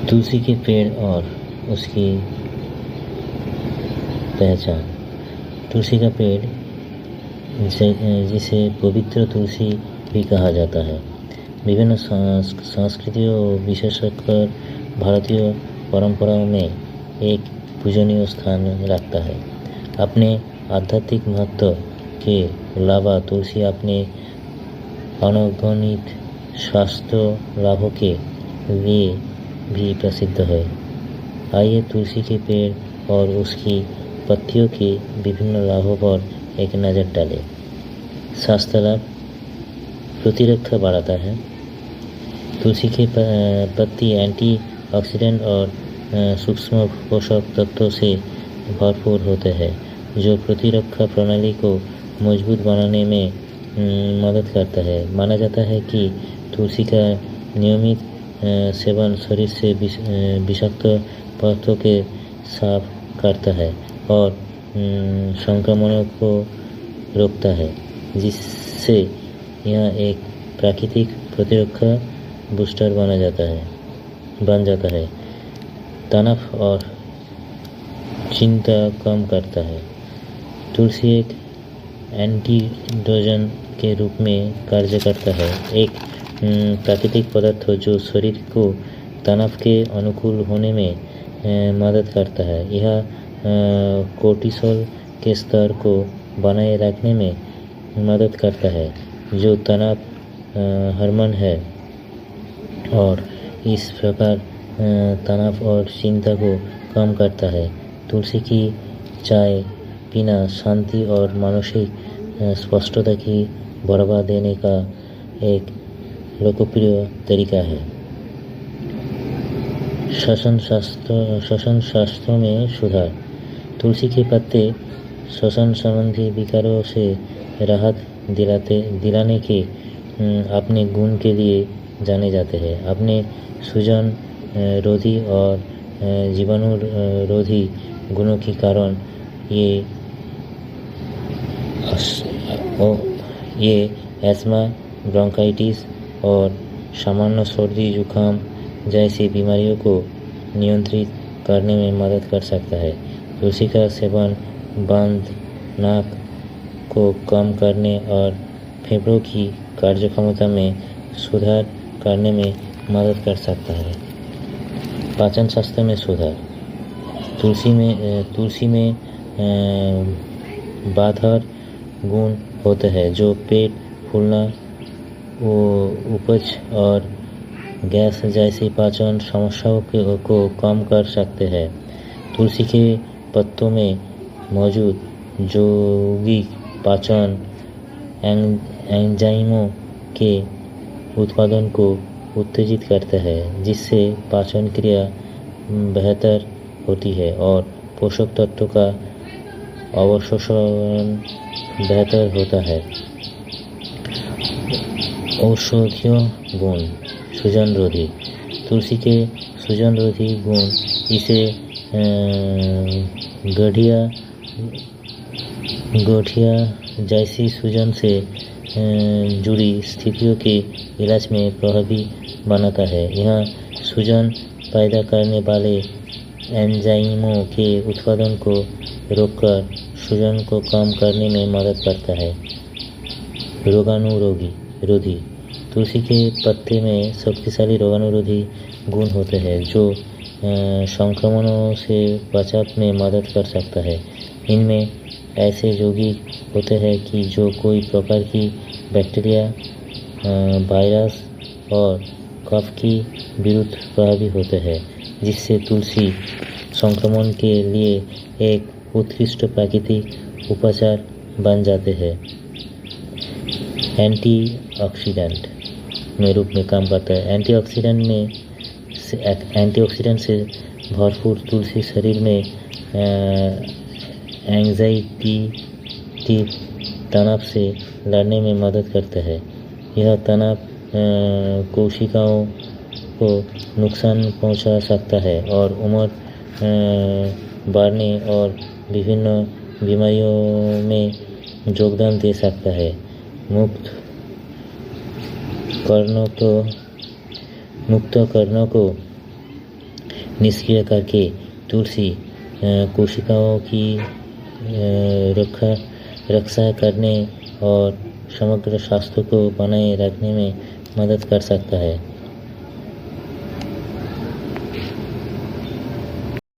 तुलसी के पेड़ और उसकी पहचान। तुलसी का पेड़ जिसे पवित्र तुलसी भी कहा जाता है, विभिन्न संस्कृतियों विशेषकर भारतीय परंपराओं में एक पूजनीय स्थान रखता है। अपने आध्यात्मिक महत्व के अलावा तुलसी अपने अनगणित स्वास्थ्य लाभों के लिए भी प्रसिद्ध है। आइए तुलसी के पेड़ और उसकी पत्तियों के विभिन्न लाभों पर एक नज़र डालें। स्वास्थ्य लाभ: प्रतिरक्षा बढ़ाता है। तुलसी के पत्ती एंटीऑक्सीडेंट और सूक्ष्म पोषक तत्वों से भरपूर होते हैं, जो प्रतिरक्षा प्रणाली को मजबूत बनाने में मदद करता है। माना जाता है कि तुलसी का नियमित सेवन शरीर से विषाक्त पदार्थों के साफ करता है और संक्रमणों को रोकता है, जिससे यह एक प्राकृतिक प्रतिरक्षा बूस्टर बन जाता है। तनाव और चिंता कम करता है। तुलसी एक एंटीडोजन के रूप में कार्य करता है, एक प्राकृतिक पदार्थ जो शरीर को तनाव के अनुकूल होने में मदद करता है। यह कोर्टिसोल के स्तर को बनाए रखने में मदद करता है, जो तनाव हार्मोन है, और इस प्रकार तनाव और चिंता को कम करता है। तुलसी की चाय पीना शांति और मानसिक स्पष्टता की बढ़ावा देने का एक लोकप्रिय तरीका है। श्वसन शास्त्र में सुधार। तुलसी के पत्ते श्वसन संबंधी विकारों से राहत दिलाने के अपने गुण के लिए जाने जाते हैं। अपने सूजन रोधी और जीवाणु रोधी गुणों के कारण ये एस्मा, ब्रोंकाइटिस और सामान्य सर्दी जुकाम जैसी बीमारियों को नियंत्रित करने में मदद कर सकता है। तुलसी का सेवन बंद नाक को कम करने और फेफड़ों की कार्यक्षमता में सुधार करने में मदद कर सकता है। पाचन शास्त्र में सुधार। तुलसी में बाधर गुण होते हैं, जो पेट फूलना, उपज और गैस जैसी पाचन समस्याओं को कम कर सकते हैं। तुलसी के पत्तों में मौजूद यौगिक पाचन एंजाइमों के उत्पादन को उत्तेजित करता है, जिससे पाचन क्रिया बेहतर होती है और पोषक तत्वों का अवशोषण बेहतर होता है। औषधीय गुण। सूजन रोधी। तुलसी के सूजन रोधी गुण इसे गठिया जैसी सूजन से जुड़ी स्थितियों के इलाज में प्रभावी बनाता है। यह सूजन पैदा करने वाले एंजाइमों के उत्पादन को रोककर सूजन को कम करने में मदद करता है। रोगाणुरोधी। तुलसी के पत्ते में शक्तिशाली रोगाणुरोधी गुण होते हैं, जो संक्रमणों से बचाव में मदद कर सकता है। इनमें ऐसे यौगिक होते हैं कि जो कोई प्रकार की बैक्टीरिया, वायरस और कफ के विरुद्ध प्रभावी होते हैं, जिससे तुलसी संक्रमण के लिए एक उत्कृष्ट प्राकृतिक उपचार बन जाते हैं। एंटीऑक्सीडेंट में रूप में काम करता है। एंटीऑक्सीडेंट से भरपूर तुलसी शरीर में एंजाइटी तनाव से लड़ने में मदद करता है। यह तनाव कोशिकाओं को नुकसान पहुंचा सकता है और उम्र बढ़ने और विभिन्न बीमारियों में योगदान दे सकता है। मुक्त कर्णों को निष्क्रिय करके तुलसी कोशिकाओं की रक्षा करने और समग्र स्वास्थ्य को बनाए रखने में मदद कर सकता है।